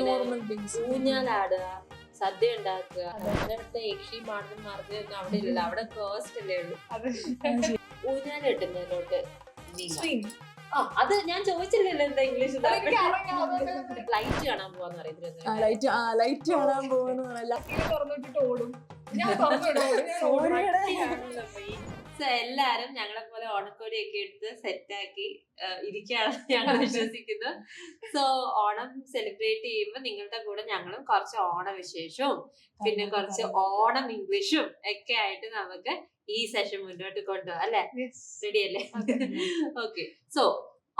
Normal base ഊഞ്ഞാലാടുക, സദ്യ ഉണ്ടാക്കുക. അവിടുത്തെ യക്ഷി മാർദ്ദം മാർദ്ദം അവിടെ ഇല്ല, അവിടെ കോസ്റ്റ് അല്ലേ ഉള്ളൂ. ഊഞ്ഞാല കിട്ടുന്നതിലോട്ട് അത് ഞാൻ ചോദിച്ചില്ലല്ലോ എന്താ ഇംഗ്ലീഷ്. ലൈറ്റ് കാണാൻ പോവാന്ന് അറിയത്തില്ല. ലൈറ്റ് കാണാൻ പോകുന്ന ഓടും. എല്ലാരും ഞങ്ങളെ പോലെ ഓണക്കോടിയൊക്കെ എടുത്ത് സെറ്റാക്കി ഇരിക്കുകയാണ് ഞങ്ങൾ വിശ്വസിക്കുന്നത്. സോ ഓണം സെലിബ്രേറ്റ് ചെയ്യുമ്പോൾ നിങ്ങളുടെ കൂടെ ഞങ്ങളും കുറച്ച് ഓണവിശേഷവും പിന്നെ കുറച്ച് ഓണം ഇംഗ്ലീഷും ഒക്കെ ആയിട്ട് നമുക്ക് ഈ സെഷൻ മുന്നോട്ട് കൊണ്ടുപോകാം അല്ലെ? റെഡി അല്ലേ? ഓക്കെ. സോ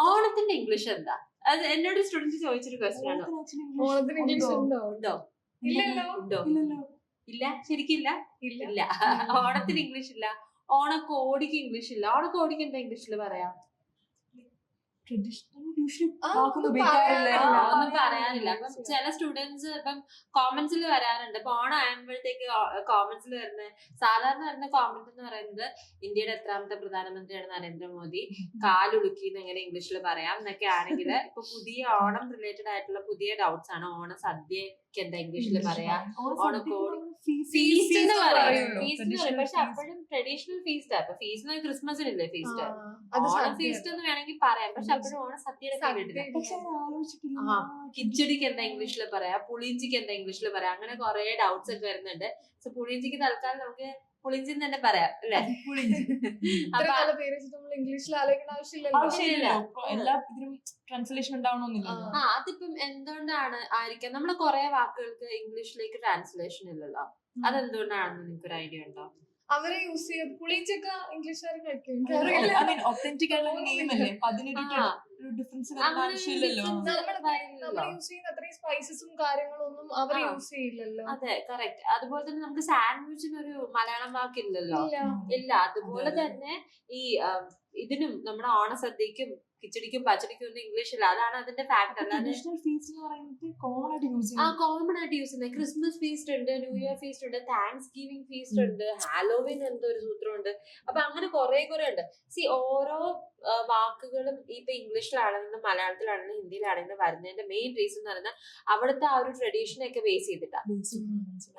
ഓണത്തിന്റെ ഇംഗ്ലീഷ് എന്താ? അത് എന്നോട് സ്റ്റുഡന്റ് ചോദിച്ചൊരു ക്വസ്റ്റ്യൻ ആണ്. ഓണത്തിന് ഇംഗ്ലീഷ് ഉണ്ടോ? ഉണ്ടോ? ഉണ്ടോ? ഇല്ല, ശരിക്കില്ല. ഇല്ല, ഓണത്തിന് ഇംഗ്ലീഷ് ഇല്ല. ഓണക്കോടിക്ക് ഇംഗ്ലീഷ് ഇല്ല. ഓണക്കോടിക്ക് എന്താ ഇംഗ്ലീഷിൽ പറയാം? ഒന്നും പറയാനില്ല. അപ്പം ചില സ്റ്റുഡൻസ് ഇപ്പം കോമന്റ്സിൽ വരാറുണ്ട്. ഇപ്പൊ ഓണം ആകുമ്പോഴത്തേക്ക് കോമന്റ്സിൽ വരുന്ന സാധാരണ വരുന്ന കോമന്റ് എന്ന് പറയുന്നത് ഇന്ത്യയുടെ എത്രാമത്തെ പ്രധാനമന്ത്രിയാണ് നരേന്ദ്രമോദി, കാലുളുക്കി എന്ന് എങ്ങനെ ഇംഗ്ലീഷിൽ പറയാം എന്നൊക്കെ ആണെങ്കിൽ ഇപ്പൊ പുതിയ ഓണം റിലേറ്റഡ് ആയിട്ടുള്ള പുതിയ ഡൗട്ട്സ് ആണ്. ഓണ സദ്യക്ക് എന്താ ഇംഗ്ലീഷിൽ പറയാ? ഓണക്കോടി ഫീസ്റ്റ് എന്ന് പറയും. പക്ഷെ അപ്പോഴും ട്രഡീഷണൽ ഫീസ്റ്റ്. അപ്പൊ ഫീസ്റ്റ് ക്രിസ്മസിനില്ലേ ഫീസ്റ്റ്, ഓണം ഫീസ്റ്റ് എന്ന് വേണമെങ്കിൽ പറയാം. പക്ഷെ അപ്പോഴും ഓണ സദ്യയുടെ കിച്ചടിക്ക് എന്താ ഇംഗ്ലീഷിൽ പറയാ? പുളിഞ്ചിക്ക് എന്താ ഇംഗ്ലീഷിൽ പറയാ? അങ്ങനെ കുറെ ഡൗട്ട്സ് ഒക്കെ വരുന്നുണ്ട്. സോ പുളിഞ്ചിക്ക് തൽക്കാലം നമുക്ക് പുളിഞ്ചി തന്നെ പറയാം അല്ലെ? ഇംഗ്ലീഷിൽ ആലോചിക്കേണ്ട ആവശ്യമില്ല. എല്ലാ ഇതിനും ട്രാൻസ്ലേഷൻ ഉണ്ടാവണമെന്നില്ല. അതിപ്പം എന്തുകൊണ്ടാണ് ആയിരിക്കാം? നമ്മള് കുറെ വാക്കുകൾക്ക് ഇംഗ്ലീഷിലേക്ക് ട്രാൻസ്ലേഷൻ ഇല്ലല്ലോ. അതെന്തുകൊണ്ടാണെന്ന് നിങ്ങൾക്കൊരു ഐഡിയ ഉണ്ടോ? അവരെ യൂസ് ചെയ്ത് പുളിച്ചൊക്കെ ഇംഗ്ലീഷുകാർ കഴിക്കും. ഒത്തന്റിക് ആയിട്ടുള്ള നെയിം അല്ലേ, ഡിഫറൻസ് ആവശ്യമില്ലല്ലോ. നമ്മൾ യൂസ് ചെയ്യുന്ന അത്രയും സ്പൈസസും കാര്യങ്ങളൊന്നും അവർ യൂസ് ചെയ്യില്ലല്ലോ. അതെ, കറക്റ്റ്. അതുപോലെ തന്നെ നമുക്ക് സാൻഡ്വിച്ചിന് ഒരു മലയാളം വാക്കില്ലല്ലോ. ഇല്ല. അതുപോലെ തന്നെ ഈ ഇതിനും നമ്മുടെ ഓണസദ്യക്കും കിച്ചടിക്കും പച്ചടിക്കും ഒന്നും ഇംഗ്ലീഷ് ഇല്ല. അതാണ് അതിന്റെ ഫാക്ട്. അല്ലാതെ കോമൺ ആയിട്ട് യൂസ് ചെയ്യുന്നത് ക്രിസ്മസ് ഫീസ്റ്റ് ഉണ്ട്, ന്യൂ ഇയർ ഫീസ്റ്റ് ഉണ്ട്, താങ്ക്സ് ഗിവിംഗ് ഫീസ്റ്റ് ഉണ്ട്, ഹാലോവിൻ എന്തോ ഒരു സൂത്രമുണ്ട്. അപ്പൊ അങ്ങനെ കുറെ ഉണ്ട്. ഓരോ വാക്കുകളും ഇപ്പൊ ഇംഗ്ലീഷിലാണെങ്കിലും മലയാളത്തിലാണെങ്കിലും ഹിന്ദിയിലാണെങ്കിലും വരുന്നതിന്റെ മെയിൻ റീസൺ എന്ന് പറയുന്നത് അവിടുത്തെ ആ ഒരു ട്രഡീഷനെ ബേസ് ചെയ്തിട്ടാ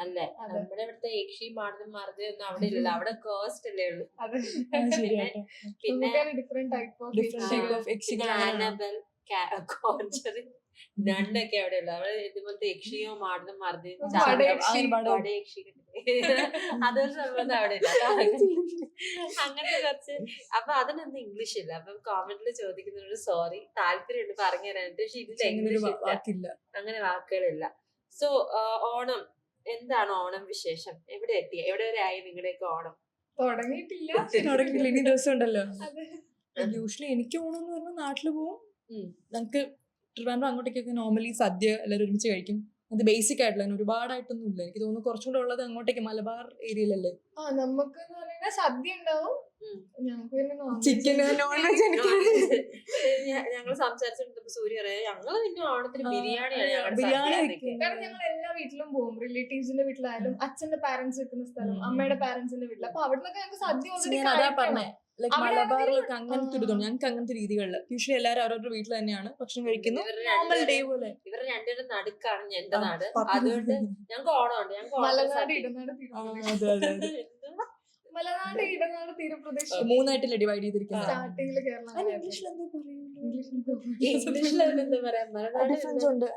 അല്ലേ? നമ്മുടെ ഇവിടുത്തെ യക്ഷി മാർദ്ദം മാർദ്ദം ഒന്നും അവിടെ ഇല്ലല്ലോ, അവിടെ കോസ്റ്റ് അല്ലേ ഉള്ളൂ. പിന്നെ നണ്ടൊക്കെ അവിടെ ഉള്ളു. അവിടെ ഇതുപോലത്തെ യക്ഷിയോ മാർദ്ദം മാർദ്ദം അതൊരു സംഭവം അവിടെ ഇല്ല. അങ്ങനത്തെ കുറച്ച്. അപ്പൊ അതിനൊന്നും ഇംഗ്ലീഷ് ഇല്ല. അപ്പം കോമന്റിൽ ചോദിക്കുന്നതിനോട് സോറി, താല്പര്യമുണ്ട് പറഞ്ഞു തരാനായിട്ട്. പക്ഷെ ഇതിൽ അങ്ങനെ വാക്കുകളില്ല. സോ ഓണം എന്താണ്? ഓണം വിശേഷം എവിടെ എത്തി? എവിടെ വരെ ആയി നിങ്ങളുടെയൊക്കെ ഓണം? തുടങ്ങിയിട്ടില്ല. ഇനി ദിവസം ഉണ്ടല്ലോ. യൂഷ്വലി എനിക്ക് ഓണം എന്ന് പറഞ്ഞാൽ നാട്ടില് പോവും. നമുക്ക് ട്രിവാൻഡ്രം അങ്ങോട്ടേക്കൊക്കെ നോർമലി സദ്യ എല്ലാവരും ഒരുമിച്ച് കഴിക്കും. അത് ബേസിക് ആയിട്ടുള്ള ഒരുപാടായിട്ടൊന്നും ഇല്ല. എനിക്ക് തോന്നുന്നു കുറച്ചും കൂടെ ഉള്ളത് അങ്ങോട്ടേക്ക് മലബാർ ഏരിയയിലല്ലേ. നമുക്ക് സദ്യ ഉണ്ടാവും, ചിക്കൻ നോൺ വെജ്. ഞങ്ങൾ സംസാരിച്ചിട്ട് സൂര്യ പറയാം ഞങ്ങള് പിന്നെ ഓണത്തിന് ബിരിയാണി. കാരണം ഞങ്ങൾ എല്ലാ വീട്ടിലും പോകും. റിലേറ്റീവ്സിന്റെ വീട്ടിലായാലും അച്ഛന്റെ പാരന്റ്സ് നിൽക്കുന്ന സ്ഥലം, അമ്മയുടെ പാരന്റ്സിന്റെ വീട്ടിൽ. അപ്പൊ അവിടെ നിന്നൊക്കെ ഞങ്ങൾക്ക് സദ്യ പറഞ്ഞേ. ലൈക് മലബാറിലൊക്കെ അങ്ങനത്തെ ഒരു ഞങ്ങൾക്ക് അങ്ങനത്തെ രീതികളില് യൂഷ്വലി എല്ലാവരും അവരവരുടെ വീട്ടിൽ തന്നെയാണ് ഭക്ഷണം കഴിക്കുന്നത്. നോർമൽ ഡേ പോലെ. ഇവരുടെ രണ്ടുപേരും നടുക്കാണ് എന്റെ നാട്. അതുകൊണ്ട് ഞങ്ങൾക്ക് ഓണമുണ്ട്. മലനാട്, ഇടനാട്, മലനാട്, ഇടനാട്, തീരപ്രദേശം മൂന്നായിട്ടല്ലേ ഡിവൈഡ് ചെയ്തിരിക്കുന്നത്. സ്റ്റാർട്ടിങ്ങില് കേരളം. ഇംഗ്ലീഷിലെന്താ പറയാ?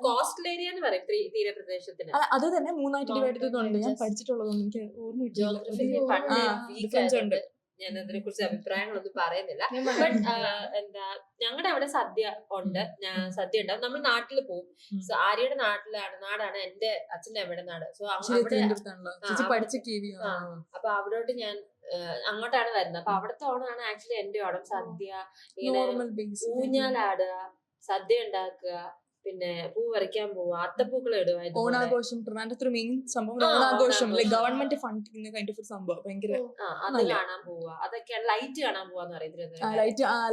കോസ്റ്റൽ ഏരിയ എന്ന് പറയും തീരപ്രദേശത്തിന്. അത് തന്നെ മൂന്നായിട്ട് ഡിവൈഡ് ചെയ്തതുകൊണ്ട് ഞാൻ പഠിച്ചിട്ടുള്ളതുകൊണ്ട് എനിക്ക് ഓർമ്മയില്ല. ഞാൻ അതിനെ കുറിച്ച് അഭിപ്രായങ്ങളൊന്നും പറയുന്നില്ല. ബട്ട് എന്താ ഞങ്ങളുടെ അവിടെ സദ്യ ഉണ്ട്. സദ്യ ഉണ്ടാവും. നമ്മൾ നാട്ടിൽ പോകും. സോ ആര്യയുടെ നാടാണ് എന്റെ അച്ഛന്റെ അമ്മയുടെ നാട്. സോ അപ്പൊ അവിടോട്ട് ഞാൻ അങ്ങോട്ടാണ് വരുന്നത്. അപ്പൊ അവിടുത്തെ ഓണമാണ് ആക്ച്വലി എന്റെ ഓണം. സദ്യ, ഇങ്ങനെ ഊഞ്ഞാലാടുക, സദ്യ ഉണ്ടാക്കുക, പിന്നെ പൂ വരയ്ക്കാൻ പോവുക, അത്തപ്പൂക്കൾ ഇടുക. ഓണാഘോഷം ട്രിവാൻഡ്രത്ത് മെയിൻ സംഭവം ഓണാഘോഷം. ലൈക് ഗവൺമെന്റ് ഫണ്ട് ചെയ്യുന്ന കൈൻഡ് ഓഫ് ഒരു സംഭവം. ഭയങ്കര അത് കാണാൻ പോവുക. അതൊക്കെയാണ് ലൈറ്റ് കാണാൻ പോവാന്ന് പറയുന്നത്.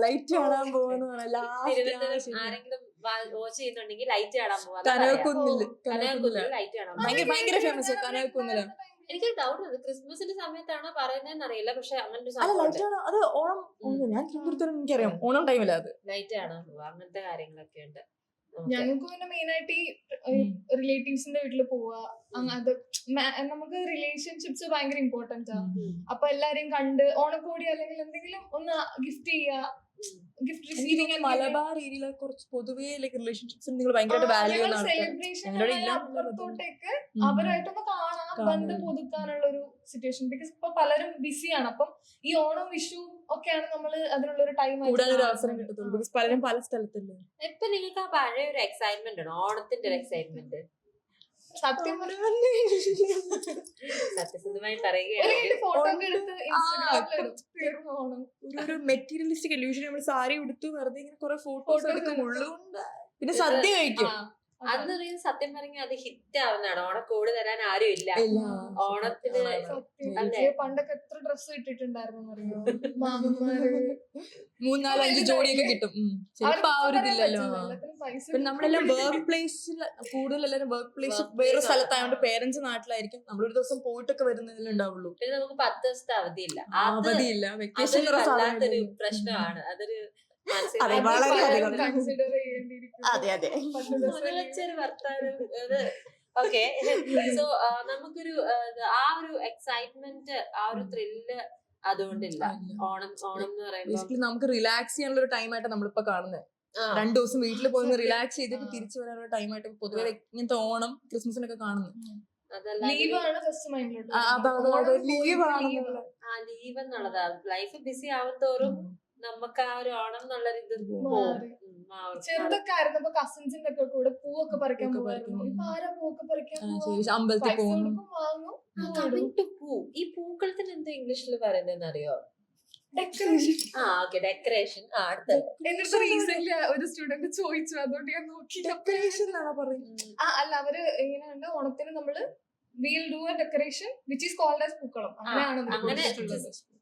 ലൈറ്റ് കാണാൻ പോവാന്ന് ആരെങ്കിലും വാച്ച് ചെയ്യുന്നുണ്ടെങ്കിൽ ലൈറ്റ് കാണാൻ പോവാ. കനകക്കുന്നില് ലൈറ്റ് കാണാൻ ഭയങ്കര ഫേമസ്. കനകക്കുന്നില് എനിക്ക് ഡൗട്ട് ഉണ്ട് ക്രിസ്മസിന്റെ സമയത്താണോ പറയുന്നതെന്ന് അറിയില്ല. പക്ഷെ അങ്ങനെ ഒരു അത് ഓണം ഞാൻ തിരുവനന്തപുരത്ത് എനിക്കറിയാം ഓണം ടൈമില്ല അത് ലൈറ്റ് കാണാൻ പോവാ. അങ്ങനത്തെ കാര്യങ്ങളൊക്കെ ഉണ്ട്. ഞങ്ങൾക്ക് പിന്നെ മെയിൻ ആയിട്ട് ഈ റിലേറ്റീവ്സിന്റെ വീട്ടിൽ പോവുക, അത് നമുക്ക് റിലേഷൻഷിപ്സ് ഭയങ്കര ഇമ്പോർട്ടന്റ് ആണ്. അപ്പൊ എല്ലാരെയും കണ്ട് ഓണക്കോടി അല്ലെങ്കിൽ എന്തെങ്കിലും ഒന്ന് ഗിഫ്റ്റ് ചെയ്യുക, ഗിഫ്റ്റ് റിസീവിംഗ്. മലബാർ ഏരിയയിലെ കുറച്ച് പൊതുവേ റിലേഷൻഷിപ്സ് നിങ്ങൾ ഭയങ്കരമായിട്ട് വാല്യൂ സെലിബ്രേഷൻ അപ്പുറത്തോട്ടേക്ക് അവരായിട്ടൊന്ന് കാണാൻ, ബന്ധം പുതുക്കാനുള്ള ഒരു സിറ്റുവേഷൻ. ബിക്കോസ് ഇപ്പൊ പലരും ബിസിയാണ്. അപ്പം ഈ ഓണം വിഷു ഒക്കെയാണ് നമ്മൾ അതിനുള്ള ഒരു ടൈം കൂടുതലൊരു അവസരം കിട്ടത്തുള്ളൂ. ബിക്കോസ് പലരും പല സ്ഥലത്തല്ലേ. ഇപ്പൊ നിങ്ങൾക്ക് ആ പഴയ ഒരു എക്സൈറ്റ്മെന്റ് ആണ്, ഓണത്തിന്റെ ഒരു എക്സൈറ്റ്മെന്റ്? സത്യം സത്യസന്ധമായി പറയുകയാണെങ്കിൽ ഫോട്ടോ ഒക്കെ എടുത്ത് ഇൻസ്റ്റാഗ്രാമിൽ ഓണം ഒരു മെറ്റീരിയലിസ്റ്റിക് ഇല്യൂഷൻ. നമ്മൾ സാരി ഉടുത്തു വെറുതെ ഇങ്ങനെ കുറെ ഫോട്ടോസ് എടുക്കുള്ളൂ. പിന്നെ സദ്യ കഴിക്കും. അന്ന് സത്യം പറഞ്ഞാൽ അത് ഹിറ്റ് ആവുന്നതാണ്. ഓണക്കോട് തരാൻ ആരും ഇല്ല ഓണത്തിന്. പണ്ടൊക്കെ എത്ര ഡ്രസ് ഇട്ടിട്ടുണ്ടായിരുന്നു അറിയോ മാമന്മാര്, 3-4-5 ജോഡിയൊക്കെ കിട്ടും. ചിലപ്പോ ആ ഒരു ഇതില്ലല്ലോ. പിന്നെ നമ്മളെല്ലാം വർക്ക് പ്ലേസിൽ കൂടുതൽ എല്ലാവരും വർക്ക് പ്ലേസ് വേറെ സ്ഥലത്തായോണ്ട് പേരൻസ് നാട്ടിലായിരിക്കും. നമ്മളൊരു ദിവസം പോയിട്ടൊക്കെ വരുന്നതിൽ ഉണ്ടാവുള്ളൂ. പിന്നെ നമുക്ക് 10 ദിവസത്തെ അവധിയില്ല. അവധിയില്ല. വെക്കേഷൻ വല്ലാത്തൊരു പ്രശ്നമാണ്. അതൊരു അതെ, വളരെ കൺസിഡർ ചെയ്യേണ്ടിയിരിക്കും. അതെ അതെ വർത്താനം. ഓക്കെ, സോ നമുക്കൊരു ആ ഒരു എക്സൈറ്റ്മെന്റ്, ആ ഒരു ത്രില്ല് അതുകൊണ്ടില്ല. ഓണം എന്ന് പറയുമ്പോൾ നമുക്ക് റിലാക്സ് ചെയ്യാനുള്ള ഒരു ടൈം ആയിട്ട് നമ്മളിപ്പോ കാണുന്നത്. 2 ദിവസം വീട്ടിൽ പോയി റിലാക്സ് ചെയ്തിട്ട് തിരിച്ചു വരാനുള്ള ടൈം ആയിട്ട് പൊതുവെ ഇങ്ങനത്തെ ഓണം ക്രിസ്മസിനൊക്കെ കാണുന്നത്. ലീവാണ് ഫസ്റ്റ് മൈൻഡിലോട്ട്. ലീവ് എന്നുള്ളതാ. ലൈഫ് ബിസി ആവുന്തോറും നമുക്ക് ആ ഒരു ഓണം എന്നുള്ളൊരു ഇത് ചെറുതൊക്കെ ആയിരുന്നപ്പോ കസിൻസിന്റെ ഒക്കെ കൂടെ പൂവൊക്കെ പറിക്കാൻ പോകുമായിരുന്നു. ഇപ്പൊ ആരാ പൂവൊക്കെ പറിക്കാൻ അമ്പലത്തിൽ പോകും, വാങ്ങും. പൂ. ഈ പൂക്കളത്തിന് എന്താ ഇംഗ്ലീഷിൽ പറയുന്നതെന്ന് അറിയോ? ഡെക്കറേഷൻ. ഡെക്കറേഷൻ. എന്നിട്ട് റീസെന്റ് ഒരു സ്റ്റുഡന്റ് ചോദിച്ചു, അതുകൊണ്ട് ഞാൻ നോക്കി. ഡെക്കറേഷൻ എന്നാണോ പറയുന്നത്? അല്ല, അവര് എങ്ങനെയുണ്ട്, ഓണത്തിന് നമ്മള് we'll do a decoration which is called as പൂക്കളം. അങ്ങനെ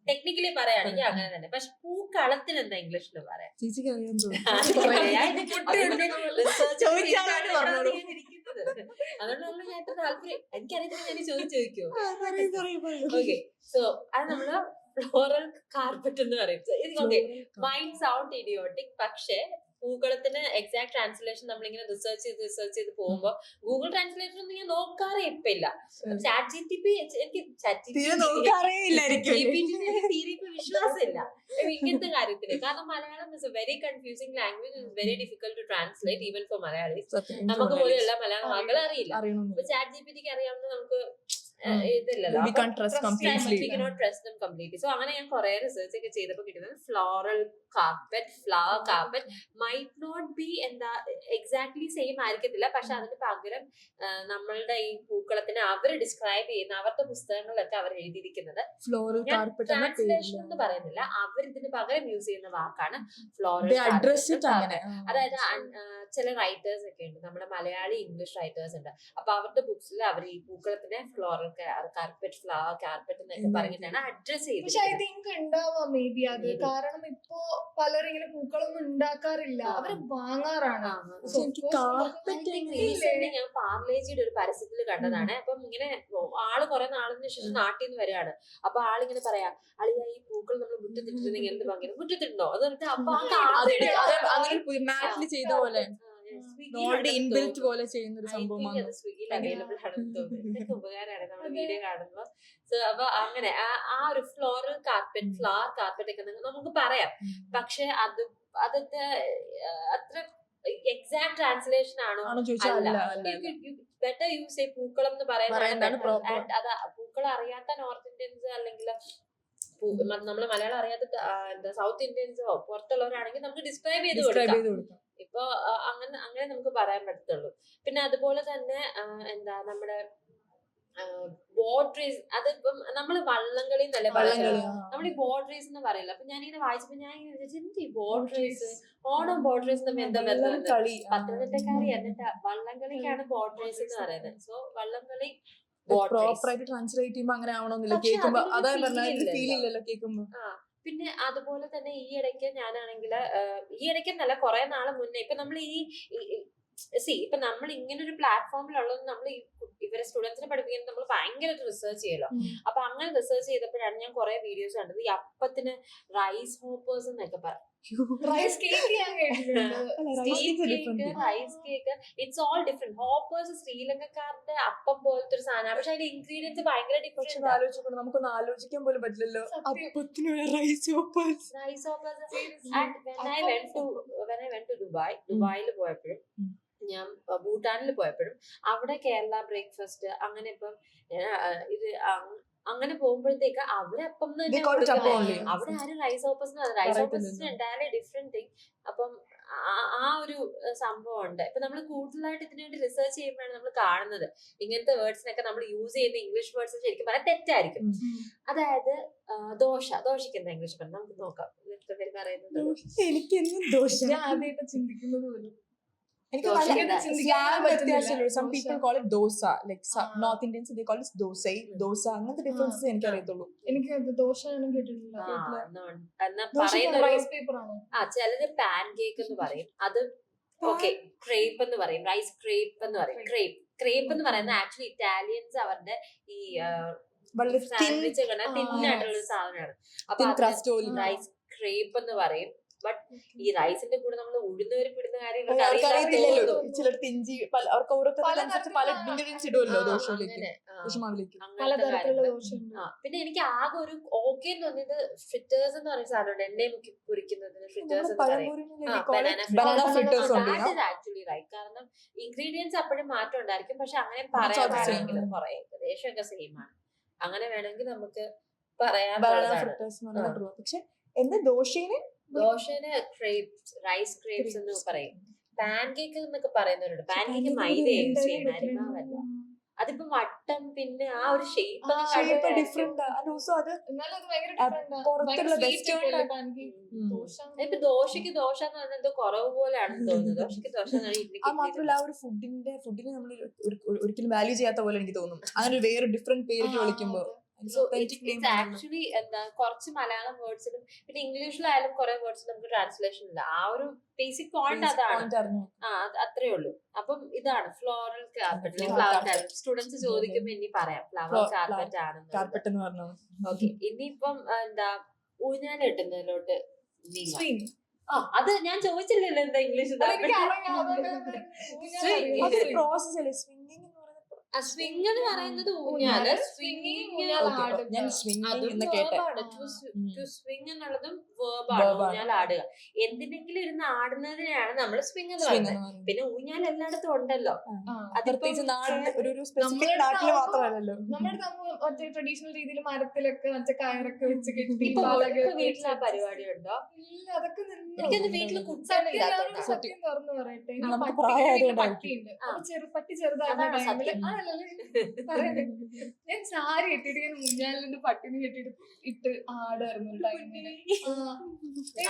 ടെക്നിക്കലി പറയുകയാണെങ്കിൽ അങ്ങനെ തന്നെ. പക്ഷെ പൂക്കളത്തിന് എന്താ ഇംഗ്ലീഷിൽ പറയാം? ചേച്ചിക്ക് അറിയാൻ അതുകൊണ്ടാണ് ഞാൻ താല്പര്യം. എനിക്കറിയത്തില്ല, ഞാൻ ചോദിക്കോ? ഓക്കെ, സോ അത് നമ്മള് ഫ്ലോറൽ കാർപ്പറ്റ് എന്ന് പറയും. മൈൻഡ് സൗണ്ട് ഇഡിയോട്ടിക്, പക്ഷെ പൂക്കളത്തിന് എക്സാക്ട് ട്രാൻസ്ലേഷൻ നമ്മളിങ്ങനെ റിസർച്ച് ചെയ്ത് പോകുമ്പോ ഗൂഗിൾ ട്രാൻസ്ലേഷൻ ഒന്നും ഞാൻ നോക്കാറേ ഇപ്പൊ ഇല്ല. ചാറ്റ് GTP എനിക്ക് വിശ്വാസമില്ല ഇങ്ങനത്തെ കാര്യത്തിന്. കാരണം Malayalam is a very confusing language, is very difficult to translate even for Malayalees. നമുക്ക് പോലും എല്ലാ മലയാളം വാക്കുകൾ അറിയില്ല. അപ്പൊ ചാറ്റ് GPTക്ക് അറിയാവുന്ന നമുക്ക് ഇതില്ലല്ലോ. സോ അങ്ങനെ ഞാൻ കുറെ റിസർച്ച് ഒക്കെ ചെയ്തപ്പോ കിട്ടുന്നത് floral carpet, flower carpet might not be എന്താ എക്സാക്ട്ലി സെയിം ആയിരിക്കത്തില്ല. പക്ഷെ അതിന് പകരം നമ്മളുടെ ഈ പൂക്കളത്തിനെ അവർ ഡിസ്ക്രൈബ് ചെയ്യുന്ന അവരുടെ പുസ്തകങ്ങളിലൊക്കെ അവർ എഴുതിയിരിക്കുന്നത് ഫ്ലോറൽ കാർപ്പറ്റ്. ട്രാൻസ്ലേഷൻ എന്ന് പറയുന്നില്ല, അവർ ഇതിന് പകരം യൂസ് ചെയ്യുന്ന വാക്കാണ് ഫ്ലോറൽ. അതായത് ചില റൈറ്റേഴ്സ് ഒക്കെ ഉണ്ട്, നമ്മുടെ മലയാളി ഇംഗ്ലീഷ് റൈറ്റേഴ്സ് ഉണ്ട്. അപ്പൊ അവരുടെ ബുക്സിൽ അവർ ഈ പൂക്കളത്തിനെ ഫ്ലോറൽ കാർപ്പറ്റ്, ഫ്ലവർ കാർപ്പറ്റ് എന്നൊക്കെ പറഞ്ഞിട്ടാണ് അഡ്രസ് ചെയ്തത്. പക്ഷെ ഐ തിങ്ക് ഉണ്ടാവാം മേ ബി അത്. കാരണം ഇപ്പോ പലരും ഇങ്ങനെ പൂക്കളൊന്നും ഉണ്ടാക്കാറില്ല, അവര് വാങ്ങാറാണ്. ഞാൻ പാർലേജിയുടെ ഒരു പരസ്യത്തിൽ കണ്ടതാണ്. അപ്പം ഇങ്ങനെ ആള് കുറെ നാളിന് ശേഷം നാട്ടിൽ നിന്ന് വരികയാണ്. അപ്പൊ ആളിങ്ങനെ പറയാ, അളിയാ ഈ പൂക്കൾ നമ്മൾ മുറ്റത്തിട്ടിരുന്നെങ്കിൽ എന്ത് ഭംഗി. മുറ്റത്തിട്ടുണ്ടോ? അത് പറഞ്ഞിട്ട് അപ്പൊ ചെയ്ത പോലെ ഇൻബിൽറ്റ് പോലെ ചെയ്യുന്ന ഒരു സംഭവമാണ്. സ്വിഗ്ഗിയിൽ അവൈലബിൾ ആണെന്ന് തോന്നുന്നു. ഇതൊക്കെ ഉപകാരമാണ് നമ്മുടെ വീഡിയോ കാണുമ്പോ. സോ അപ്പൊ അങ്ങനെ ആ ഒരു ഫ്ലോറൽ കാർപ്പറ്റ്, ഫ്ലവർ കാർപ്പറ്റ് ഒക്കെ നമുക്ക് പറയാം. പക്ഷെ അതൊക്കെ അത്ര എക്സാക്ട് ട്രാൻസ്ലേഷൻ ആണോ? ബെറ്റർ യൂസ് ചെയ്യും പൂക്കളം എന്ന് പറയുന്നത്. പൂക്കളം അറിയാത്ത നോർത്ത് ഇന്ത്യൻസ് അല്ലെങ്കിൽ നമ്മള് മലയാളം അറിയാത്ത എന്താ സൗത്ത് ഇന്ത്യൻസോ പുറത്തുള്ളവരാണെങ്കിൽ നമുക്ക് ഡിസ്ക്രൈബ് ചെയ്ത് കൊടുക്കാം. ഇപ്പൊ അങ്ങനെ നമുക്ക് പറയാൻ പറ്റത്തുള്ളൂ. പിന്നെ അതുപോലെ തന്നെ എന്താ നമ്മുടെ ബോർഡ്രീസ്, അതിപ്പം നമ്മള് വള്ളംകളി എന്നല്ലേ പറയുന്നത്, നമ്മൾ ഈ ബോർഡ്രീസ് എന്ന് പറയില്ല. അപ്പൊ ഞാനിങ്ങനെ വായിച്ചപ്പോ ഞാൻ എന്ത് ഈ ബോർഡ്രീസ്, ഓണം ബോർഡ്രീസ് തമ്മിൽ എന്താ ബന്ധം? പത്തനംതിട്ടക്കാരി എന്നിട്ട് വള്ളംകളിക്കാണ് ബോർഡ്രീസ് എന്ന് പറയുന്നത്. സോ വള്ളംകളി പ്രോപ്പറായിട്ട് ട്രാൻസ്ലേറ്റ് ചെയ്യുമ്പോ അങ്ങനെ ആവണമെന്നില്ല. കേൾക്കുമ്പോ അതാ ഫീൽ ഇല്ലല്ലോ കേൾക്കുമ്പോ. പിന്നെ അതുപോലെ തന്നെ ഈ ഇടയ്ക്ക് ഞാനാണെങ്കിൽ ഈ ഇടയ്ക്കെന്നല്ല കുറെ നാള് മുന്നേ ഇപ്പൊ നമ്മൾ ഇപ്പൊ നമ്മൾ ഇങ്ങനെ ഒരു പ്ലാറ്റ്ഫോമിലുള്ളത് നമ്മൾ ഇവരെ സ്റ്റുഡൻസിനെ പഠിപ്പിക്കുന്നത് നമ്മൾ ഭയങ്കരമായിട്ട് റിസർച്ച് ചെയ്യലോ. അപ്പൊ അങ്ങനെ റിസർച്ച് ചെയ്തപ്പോഴാണ് ഞാൻ കുറെ വീഡിയോസ് കണ്ടത്. ഈ അപ്പത്തിന് റൈസ് ഹോപ്പേഴ്സ് എന്നൊക്കെ റൈസ് കേക്ക് ഞാൻ കേട്ടിട്ടുണ്ട്. Rice cake it's all different. Hoppers ശ്രീലങ്കക്കാരുടെ അപ്പം പോലത്തെ ഒരു സാധനമാണ്, പക്ഷെ അതിന്റെ ഇൻഗ്രീഡിയൻസ് ഭയങ്കര പക്ഷെ ഡിഫറെന്റ്. ആലോചിക്കണം, നമുക്കൊന്ന് ആലോചിക്കാൻ പോലും പറ്റില്ലല്ലോ സത്യം. അപ്പത്തിന് rice hoppers. Rice hoppers. And when I went to ദുബായിൽ പോയപ്പോഴും ഞാൻ ഭൂട്ടാനിൽ പോയപ്പോഴും അവിടെ കേരള ബ്രേക്ക്ഫാസ്റ്റ് അങ്ങനെ ഇപ്പം ഇത് അങ്ങനെ പോകുമ്പോഴത്തേക്ക് അവിടെ അപ്പം തന്നെ They call it കൊടുക്കുന്നത്. അപ്പം only. അവിടെ ആരും റൈസ് ഹോപ്പേഴ്സ് റൈസ് ഹോപ്പേഴ്സ് പറയത്തില്ലല്ലോ. Entirely different thing. അപ്പം ആ ഒരു സംഭവം ഉണ്ട്. ഇപ്പൊ നമ്മൾ കൂടുതലായിട്ട് ഇതിനു വേണ്ടി റിസർച്ച് ചെയ്യുമ്പോഴാണ് നമ്മൾ കാണുന്നത് ഇങ്ങനത്തെ വേർഡ്സിനൊക്കെ നമ്മൾ യൂസ് ചെയ്യുന്ന ഇംഗ്ലീഷ് വേർഡ്സ് ശരിക്കും പറയാൻ തെറ്റായിരിക്കും. അതായത് ദോശയ്ക്ക് എന്താ ഇംഗ്ലീഷ് പറഞ്ഞാൽ നമുക്ക് നോക്കാം. എത്ര പേര് പറയുന്നത് എനിക്ക് എന്നും ദോശ. ഞാൻ ആദ്യമായിട്ട് ചിന്തിക്കുന്നത് പോലും. എനിക്ക് ദോശ നല്ല എന്താ? slang വ്യത്യാസമുള്ളൂ. Some dosa. people call it dosa, like ആ. North Indians they call it dosai, dosa. അങ്ങനത്തെ ഡിഫറൻസസ് എനിക്ക് അറിയത്തുള്ളൂ. എനിക്ക് അത് ദോശ ഒന്നും കേട്ടിട്ടില്ല. എന്നാ ദോശ പറയുന്നത് റൈസ് പേപ്പർ ആണോ? ചിലര് പാൻ കേക്ക് എന്ന് പറയും. അത് ഓക്കെ ക്രേപ്പ് എന്ന് പറയും. റൈസ് ക്രേപ്പ് എന്ന് പറയും. ക്രേപ്പ് എന്ന് പറയുന്നത് ആക്ച്വലി ഇറ്റാലിയൻസ് അവരുടെ ഈ വളരെ സാൻഡ്വിച്ച് ആ, തിന്നായിട്ടുള്ള ഒരു സാധനമാണ്. അപ്പൊ thin crust പോലും. റൈസ് ക്രേപ്പ് എന്ന് പറയും. ബട്ട് ഈ റൈസിന്റെ കൂടെ നമ്മൾ ഉഴുന്നുപരിപ്പ് ഇടുന്ന കാര്യം ഇവർക്ക് അവർക്ക് അറിയത്തില്ലല്ലോ. അറിയില്ല. ചിലർക്ക് ഇഞ്ചി അവർക്ക് ഓരോരുത്തർക്ക് പല പല ഇൻഗ്രീഡിയൻസ് ഇടുമല്ലോ ആ, ദോശയിലേക്ക്, അങ്ങനെ, ആ, ദോശമാവിലേക്ക്. അങ്ങനത്തെ പലതരത്തിലുള്ള കാര്യങ്ങള്. ദോശയുണ്ട്. പിന്നെ എനിക്ക് ആകെ ഒരു ഓക്കെ എന്ന് തോന്നിയത് ഫ്രിറ്റേഴ്സ് എന്ന് പറയുന്ന സാധനമുണ്ട്. എണ്ണയെ മുക്കി പൊരിക്കുന്നതിന് ഫ്രിറ്റേഴ്സ് എന്ന് പറയും. banana fritters ഉണ്ട്. Actually right. കാരണം ഇൻഗ്രീഡിയൻസ് അപ്പോഴും മാറ്റം ഉണ്ടായിരിക്കും, പക്ഷെ അങ്ങനെ It's പറയാൻ all the same. വേണമെങ്കിൽ കുറെ ഏകദേശമൊക്കെ സെയിം ആണ്. അങ്ങനെ വേണമെങ്കിൽ നമുക്ക് banana പറയാൻ. fritters എന്ന് പറയുന്നത് true. പക്ഷെ എന്താ ദോശയില് ദോശന് ക്രേപ്സ് റൈസ് ക്രേപ്സ് എന്ന് പറയും. പാൻ കേക്ക് എന്നൊക്കെ പറയുന്നവരുണ്ട്. പാൻ കേക്ക് pancake മൈദ ഒരു യൂസ് എന്തായാലും ചെയ്യുന്ന different. അരിമാവല്ല. അതിപ്പോ വട്ടം പിന്നെ ആ ഒരു shape shape different. And also അത് എന്നാലും അത് ഭയങ്കര ആ, different ആ. പുറത്തുള്ള ഭയങ്കര sweet western ഒക്കെ അല്ലേ ആ- pancake? ഉം. ദോശ ഇപ്പൊ ദോശക്ക് ദോശ എന്ന് പറഞ്ഞാൽ എന്തോ കുറവ് പോലെയാണെന്ന് തോന്നുന്നത്. ദോശക്ക് ദോശ എന്ന് പറഞ്ഞാൽ അത് മാത്രമല്ല ആ ഒരു ഫുഡിനെ നമ്മൾ ഒരിക്കലും വാല്യൂ ചെയ്യാത്ത പോലെ എനിക്ക് തോന്നും. അങ്ങനെ ഒരു വേറെ ഡിഫറെന്റ് പേരിട്ട് ആ, വിളിക്കുമ്പോ അതെ. ആക്ച്വലി എന്താ കുറച്ച് മലയാളം വേർഡ്സിലും പിന്നെ ഇംഗ്ലീഷിലായാലും കുറെ വേർഡ്സ് നമുക്ക് ട്രാൻസ്ലേഷൻ ഇല്ല. ആ ഒരു ബേസിക് പോയിന്റ് അതാണ്. അത്രേ ഉള്ളൂ. അപ്പം ഇതാണ് ഫ്ലോറൽ കാർപ്പറ്റ് അല്ലെങ്കിൽ ഫ്ലവർ കാർപ്പറ്റ്. സ്റ്റുഡൻസ് ചോദിക്കുമ്പോ ഇനി പറയാം ഫ്ലവർ കാർപ്പറ്റ് ആണെന്ന്. കാർപ്പറ്റ് എന്ന് പറഞ്ഞു. ഓക്കെ, ഇനിയിപ്പം എന്താ ഊഞ്ഞാൽ കെട്ടുന്നതിലോട്ട് നീങ്ങാം. Swing. അത് ഞാൻ ചോദിച്ചില്ലല്ലോ എന്താ ഇംഗ്ലീഷ്. അതെനിക്കറിയാം, അതുകൊണ്ട് ഊഞ്ഞാൽ Swing. അറിയാം. അതൊരു പ്രോസസ് അല്ലേ സ്വിംഗിങ് എന്ന് പറയുന്നത്? സ്വിംഗ് എന്ന് പറയുന്നത് ഊഞ്ഞാല്. Swinging സ്വിംഗിങ് ഊഞ്ഞാൽ Okay, ആടുക. ഞാൻ സ്വിംഗിങ് അതും എന്ന് കേട്ടെ. വേർബാണ്. ടു സ്വിംഗ് എന്നുള്ളതും വേർബാണ്. Verb ആണ്. ഊഞ്ഞാൽ ആടുക. എന്തിനെങ്കിലും ഇരുന്ന് ആടുന്നതിനെയാണ് നമ്മൾ സ്വിംഗ് എന്ന് സ്വിംഗ് പറയുന്നത്. എന്ന് പറയുന്നത്. പിന്നെ ഊഞ്ഞാൽ എല്ലായിടത്തും ഉണ്ടല്ലോ. ആ. പ്രത്യേകിച്ച് നാടിന് ഒരു സ്പെസിഫിക് നമ്മുടെ നാട്ടില് അടുത്ത് മാത്രമല്ലല്ലോ. നമ്മുടെ അടുത്ത് മറ്റേ ട്രഡീഷണൽ രീതിയിൽ മരത്തിലൊക്കെ മറ്റേ കയറൊക്കെ വെച്ച് കെട്ടി ഇപ്പൊ പാലൊക്കെ വീട്ടിൽ ആ പരിപാടി ഉണ്ടോ? ഇല്ല, അതൊക്കെ നിന്നു. എനിക്കൊന്ന് വീട്ടില് സത്യം കുട്ടികളില്ലാത്തോണ്ടാ. ഞാനൊരു സത്യം തുറന്നു പറയട്ടെ. എനിക്ക് നമുക്ക് പട്ടി, പ്രായമായതുകൊണ്ടായിരിക്കും. പട്ടിയുണ്ട്. ആ. അപ്പൊ പട്ടി ചെറുതായിരുന്ന അതാണോ ടൈമില് സത്യം? ഞാൻ സാരി കെട്ടിട്ട് ഞാൻ മുഞ്ഞാലിൽ നിന്ന് പട്ടിനെ കെട്ടിട്ട് ഇട്ട് ആടായിരുന്നു ഒരു ടൈമില്.